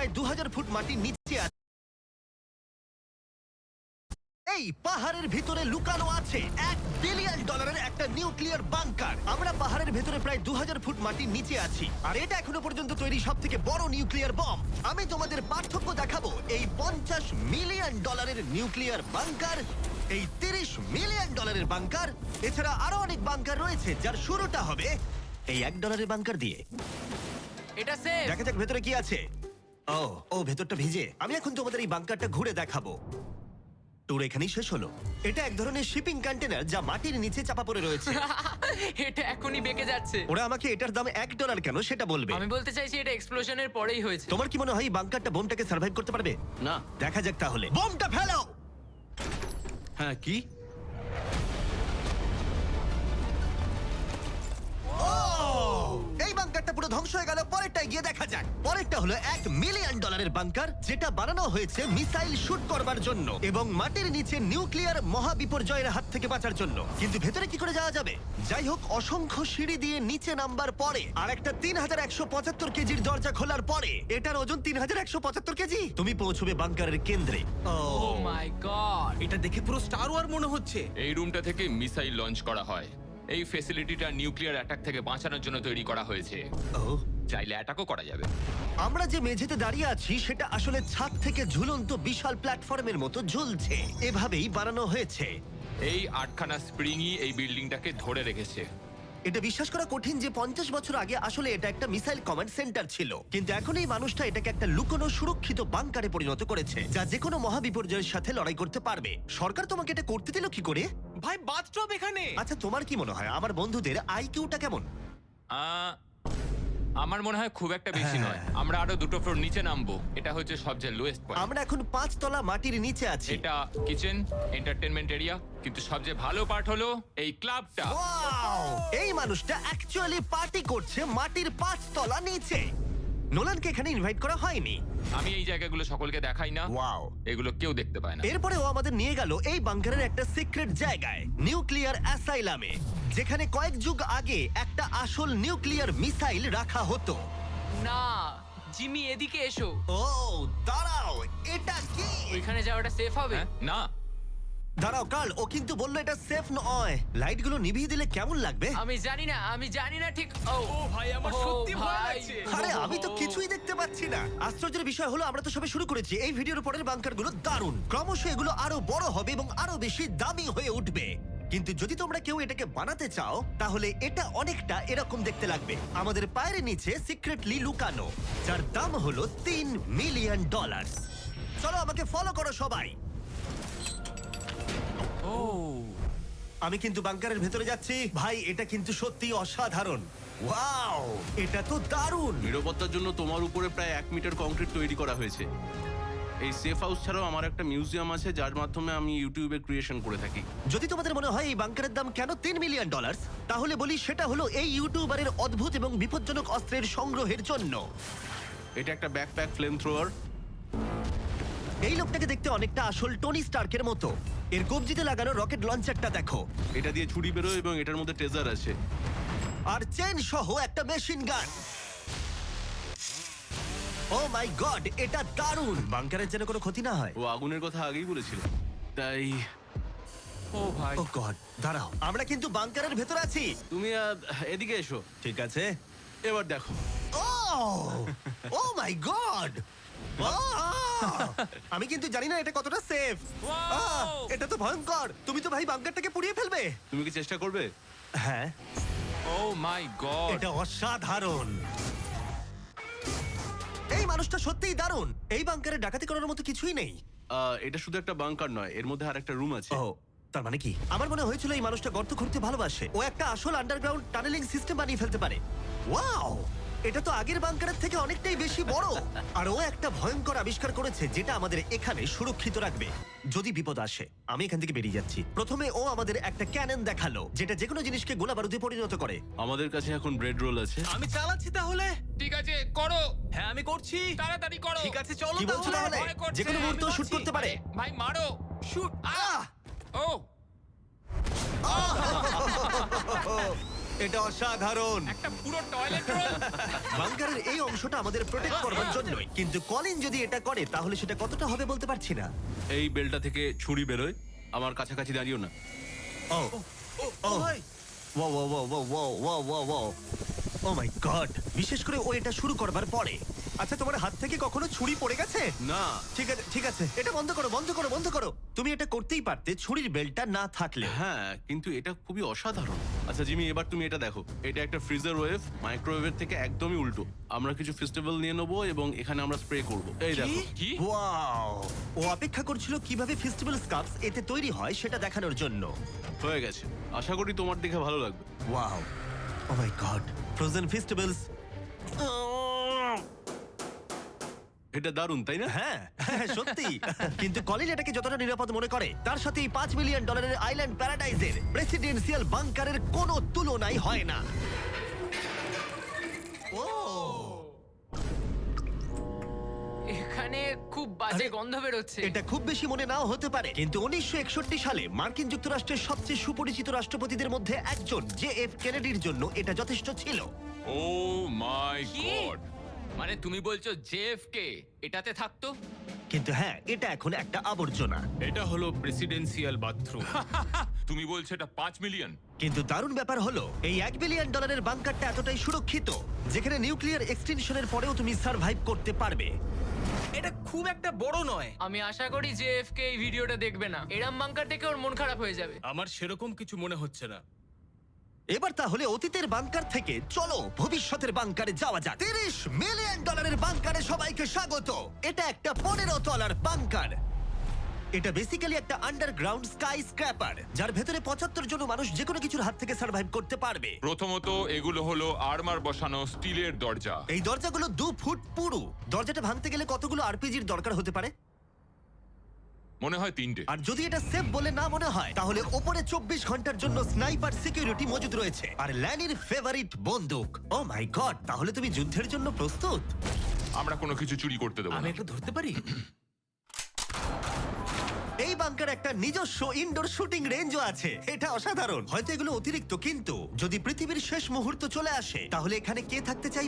প্রায় 2000 ফুট মাটির নিচে আছে। এই পাহাড়ের ভিতরে লুকানো আছে $1 বিলিয়ন একটা নিউক্লিয়ার বাংকার। আমরা পাহাড়ের ভেতরে প্রায় 2000 ফুট মাটির নিচে আছি, আর এটা এখনো পর্যন্ত তৈরি সব থেকে বড় নিউক্লিয়ার বম। আমি তোমাদের পার্থক্য দেখাবো এই $50 মিলিয়ন নিউক্লিয়ার বাংকার, এই $30 মিলিয়ন বাংকার, এছাড়া আরো অনেক বাংকার রয়েছে যার শুরুটা হবে এই $1 বাংকার দিয়ে। এটা সেফ। দেখা যাক ভেতরে কি আছে। ও ভেতরটা ভিজে। আমি এখন তোমাদের এই বাংকারটা ঘুরে দেখাবো। ট্যুর এখানেই শেষ হলো। এটা এক ধরনের শিপিং কন্টেনার যা মাটির নিচে চাপা পড়ে রয়েছে। এটা এখনই বেঁকে যাচ্ছে। ওরা আমাকে এটার দাম $1 কেন সেটা বলবে। আমি বলতে চাইছি এটা এক্সপ্লোশনের পরেই হয়েছে। তোমার কি মনে হয় এই বাংকারটা বোমটাকে সার্ভাইভ করতে পারবে? না। দেখা যাক তাহলে। বোমটা ফেলো। হ্যাঁ, কি? এই বাংকারটা পুরো ধ্বংস হয়ে গেল। পরেরটা গিয়ে দেখা যাক। পরেরটা হলো $1 মিলিয়ন বাংকার, যেটা বানানো হয়েছে মিসাইল শুট করবার জন্য এবং মাটির নিচে নিউক্লিয়ার মহাবিপর্যয়ের হাত থেকে বাঁচার জন্য। কিন্তু ভেতরে কি করে যাওয়া যাবে? যাই হোক, অসংখ্য সিঁড়ি দিয়ে নিচে নামবার পরে আর একটা 3175 কেজির দরজা খোলার পরে, এটার ওজন 3175 কেজি, তুমি পৌঁছবে বাংকারের কেন্দ্রে। ও মাই গড, এটা দেখে পুরো স্টার ওয়ার মনে হচ্ছে। এই রুমটা থেকে মিসাইল লঞ্চ করা হয়। এই ফ্যাসিলিটিটা নিউক্লিয়ার অ্যাটাক থেকে বাঁচানোর জন্য তৈরি করা হয়েছে। ও, চাইলে অ্যাটাকও করা যাবে। আমরা যে মেঝেতে দাঁড়িয়ে আছি সেটা আসলে ছাদ থেকে ঝুলন্ত বিশাল প্ল্যাটফর্মের মতো ঝুলছে। এভাবেই বানানো হয়েছে। এই 8খানা স্প্রিংই এই বিল্ডিংটাকে ধরে রেখেছে। এটা বিশ্বাস করা কঠিন যে 50 বছর আগে আসলে এটা একটা মিসাইল কমান্ড সেন্টার ছিল, কিন্তু এখন এই মানুষটা এটাকে একটা লুকোনো সুরক্ষিত বাংকারে পরিণত করেছে, যা যে কোনো মহাবিপর্যয়ের সাথে লড়াই করতে পারবে। সরকার তোমাকে এটা করতে দিল কি করে? ভাই, বাথটব এখানে। আচ্ছা, তোমার কি মনে হয় আমার বন্ধুদের আইকিউটা কেমন? আহ, আমার মনে হয় খুব একটা বেশি নয়। আমরা আরো 2টো ফ্লোর নিচে নামবো। এটা হচ্ছে সবচেয়ে লোয়েস্ট পয়েন্ট। আমরা এখন 5 তলা মাটির নিচে আছি। এটা কিচেন, এন্টারটেইনমেন্ট এরিয়া, কিন্তু সবচেয়ে ভালো পার্ট হলো এই ক্লাবটা। Wow! এই মানুষটা অ্যাকচুয়ালি পার্টি করছে মাটির 5 তলা নিচে। নোলানকে এখানে ইনভাইট করা হয়নি। আমি এই জায়গাগুলো সকলকে দেখাই না। Wow! এগুলো কেউ দেখতে পায় না। এরপরে ও আমাদের নিয়ে গেল এই বাংকারের একটা সিক্রেট জায়গায়, নিউক্লিয়ার অ্যাসাইলামে, যেখানে কয়েক যুগ আগে একটা আসল নিউক্লিয়ার মিসাইল রাখা হতো। না জিমি এদিকে এসো। ও দাঁড়াও, এটা কি? ওইখানে যাওয়াটা সেফ হবে? হ্যাঁ? না, দাঁড়াও কার্ল, ও কিন্তু বললো এটা সেফ নয়। লাইটগুলো নিভিয়ে দিলে কেমন লাগবে? আমি জানি না ঠিক। ও ভাই, আমার সত্যি ভয় ভাই। লাগছে। আরে আমি তো কিছুই দেখতে পাচ্ছি না। আশ্চর্যের বিষয় হলো আমরা তো সবে শুরু করেছি। এই ভিডিওর পরের বাংকারগুলো দারুণ। ক্রমশ এগুলো আরো বড় হবে এবং আরো বেশি দামি হয়ে উঠবে। কিন্তু যদি তোমরা কেউ এটাকে বানাতে চাও, তাহলে এটা অনেকটা এরকম দেখতে লাগবে। আমাদের পায়ের নিচে সিক্রেটলি লুকানো, যার দাম হলো $3 মিলিয়ন। চলো আমাকে ফলো করো সবাই। ও আমি কিন্তু বাংকারের ভেতরে যাচ্ছি। ভাই, এটা কিন্তু সত্যি অসাধারণ। ওয়াও, এটা তো দারুণ। নিরাপত্তার জন্য তোমার উপরে প্রায় 1 মিটার কংক্রিট তৈরি করা হয়েছে। এই সেফ হাউস ছাড়াও আমার একটা মিউজিয়াম আছে, যার মাধ্যমে আমি ইউটিউবে ক্রিয়েশন করে থাকি। যদি তোমাদের মনে হয় এই বাংকারের দাম কেন $3 মিলিয়ন, তাহলে বলি সেটা হলো এই ইউটিউবারের অদ্ভুত এবং বিপজ্জনক অস্ত্রের সংগ্রহের জন্য। এটা একটা ব্যাকপ্যাক ফ্লেম থ্রোয়ার। এই লোকটাকে দেখতে অনেকটা আসল টনি স্টার্কের মতো। এর কবজিতে লাগানো রকেট লঞ্চারটা দেখো, এটা দিয়ে ছুরি বেরোয় এবং এটার মধ্যে ট্রেজার আছে। আর চেন সহ একটা মেশিন গান। ও মাই গড, এটা দারুণ। বাংকারের যেন কোনো ক্ষতি না হয়। ও আগুনের কথা আগেই বলেছিল, তাই ও ভাই, ও গড, দাঁড়াও, আমরা কিন্তু বাংকারের ভেতর আছি। তুমি এদিকে এসো। ঠিক আছে। এবার দেখো। ও মাই গড, আমি কিন্তু জানি না এটা কতটা সেফ। এটা তো ভয়ঙ্কর। তুমি তো ভাই বাংকারটাকে পুড়িয়ে ফেলবে। তুমি কি চেষ্টা করবে? হ্যাঁ, ও মাই গড। এটা অসাধারণ। এই মানুষটা সত্যিই দারুণ। এই বাংকারে ডাকাতি করার মতো কিছুই নেই। এটা শুধু একটা বাংকার নয়, এর মধ্যে আরেকটা রুম আছে। ও, তার মানে কি? আমার মনে হয়েছিল এই মানুষটা গর্ত খুঁড়তে ভালোবাসে। ও একটা আসল আন্ডারগ্রাউন্ড টানেলিং সিস্টেম বানিয়ে ফেলতে পারে। ওয়াও, এটা তো আগের বাংকারের থেকে অনেকটাই বেশি বড়। আর ও একটা ভয়ঙ্কর আবিষ্কার করেছে যেটা আমাদের এখানে সুরক্ষিত রাখবে যদি বিপদ আসে। আমি এখান থেকে বেরিয়ে যাচ্ছি। প্রথমে ও আমাদের একটা ক্যানন দেখালো, যেটা যেকোনো জিনিসকে গোলা বারুদে পরিণত করে। আমাদের কাছে এখন ব্রেড রোল আছে। আমি চালাচ্ছি তাহলে। ঠিক আছে, করো। হ্যাঁ, আমি করছি। তাড়াতাড়ি করো। ঠিক আছে, চলো কি বলছো তাহলে? ভয় করছে, যেকোনো আমি মুহূর্তে শুট পারছি। করতে পারে। ভাই মারো। শুট। আহ! ও এ এটা অসাধারণ একটা পুরো টয়লেট রোল। বাংকারের এই অংশটা আমাদের প্রোটেক্ট করবার জন্যই, কিন্তু কলিন যদি এটা করে তাহলে সেটা কতটা হবে বলতে পারছি না। এই বেলটা থেকে ছুরি বেরোয়, আমার কাছাকাছি দাঁড়িও না। ও ও ভাই ও ও ও ও ও ও ও ও ও মাই গড, বিশেষ করে ও এটা শুরু করবার পরে। আচ্ছা, তোমার হাত থেকে কখনো ছুরি পড়ে গেছে? না, ঠিক আছে ঠিক আছে, এটা বন্ধ করো বন্ধ করো বন্ধ করো। তুমি এটা করতেই পারতে ছুরির বেল্টটা না থাকলে। হ্যাঁ, কিন্তু এটা খুবই অসাধারণ। আচ্ছা জিমি, এবার তুমি এটা দেখো। এটা একটা ফ্রিজার ওয়েভ, মাইক্রোওয়েভের থেকে একদমই উল্টো। আমরা কিছু ফেস্টিভ্যাল নিয়ে নেবো এবং এখানে আমরা স্প্রে করব। এই দেখো। কি? ওয়াও, ও অপেক্ষা করছিল কিভাবে ফেস্টিভ্যাল স্কাপস এতে তৈরি হয় সেটা দেখানোর জন্য। হয়ে গেছে, আশা করি তোমার দেখে ভালো লাগবে। ওয়াও, ও মাই গড, ফ্রোজেন ফেস্টিভ্যালস। এটা দারুণ, তাই না? হ্যাঁ হ্যাঁ, সত্যি। কিন্তু কলিন এটাকে যতটা নিরাপদ মনে করে তার সাথে এই $5 মিলিয়ন আইল্যান্ড প্যারাডাইজের প্রেসিডেন্সিয়াল বাংকারের কোনো তুলনাই হয় না। ও এখানে খুব বাজে গন্ধ বেরোচ্ছে। এটা খুব বেশি মনে নাও হতে পারে, কিন্তু 1961 সালে মার্কিন যুক্তরাষ্ট্রের সবচেয়ে সুপরিচিত রাষ্ট্রপতিদের মধ্যে একজন JF কেনেডির জন্য এটা যথেষ্ট ছিল। ও মাই কি? গড, মানে তুমি বলছো জেএফকে এটাতে থাকতো? কিন্তু হ্যাঁ, এটা এখন একটা আবর্জনা। এটা হলো প্রেসিডেন্সিয়াল বাথরুম। তুমি বলছো এটা 5 মিলিয়ন? কিন্তু দারুণ ব্যাপার হলো এই $1 বিলিয়ন বাংকারটা এতটাই সুরক্ষিত যেখানে নিউক্লিয়ার এক্সটেনশনের পরেও তুমি সার্ভাইভ করতে পারবে। এটা খুব একটা বড় নয়। আমি আশা করি যে এফকে এই ভিডিওটা দেখবে না। এরম বাঙ্কার দেখে ওর মন খারাপ হয়ে যাবে। আমার সেরকম কিছু মনে হচ্ছে না। এবার তাহলে অতীতের বাংকার থেকে চলো ভবিষ্যতের বাংকারে যাওয়া যাক। $30 মিলিয়ন বাংকারে সবাইকে স্বাগত। এটা একটা 15 তলার বাংকার। এটা বেসিক্যালি একটা আন্ডারগ্রাউন্ড স্কাই স্ক্র্যাপার যার ভেতরে 75 জন মানুষ যে কোনো কিছুর হাত থেকে সার্ভাইভ করতে পারবে। প্রথমত এগুলো হলো আর্মার বসানো স্টিলের দরজা। এই দরজাগুলো 2 ফুট পুরু। দরজাটা ভাঙতে গেলে কতগুলো আরপিজির দরকার হতে পারে? মনে হয় 3টে। আর যদি এটা সেফ বলে না মনে হয় তাহলে ওপরে 24 ঘন্টার জন্য স্নাইপার সিকিউরিটি মজুদ রয়েছে আর ল্যানির ফেভারিট বন্দুক। ও মাই গড, তাহলে তুমি যুদ্ধের জন্য প্রস্তুত? আমরা কোনো কিছু চুরি করতে দেবো আমি না। একটু ধরতে পারি? এই বাংকার একটা নিজস্ব ইনডোর শুটিং রেঞ্জও আছে। এটা অসাধারণ। হয়তো এগুলো অতিরিক্ত, কিন্তু যদি পৃথিবীর শেষ মুহূর্ত চলে আসে তাহলে এখানে কে থাকতে চাই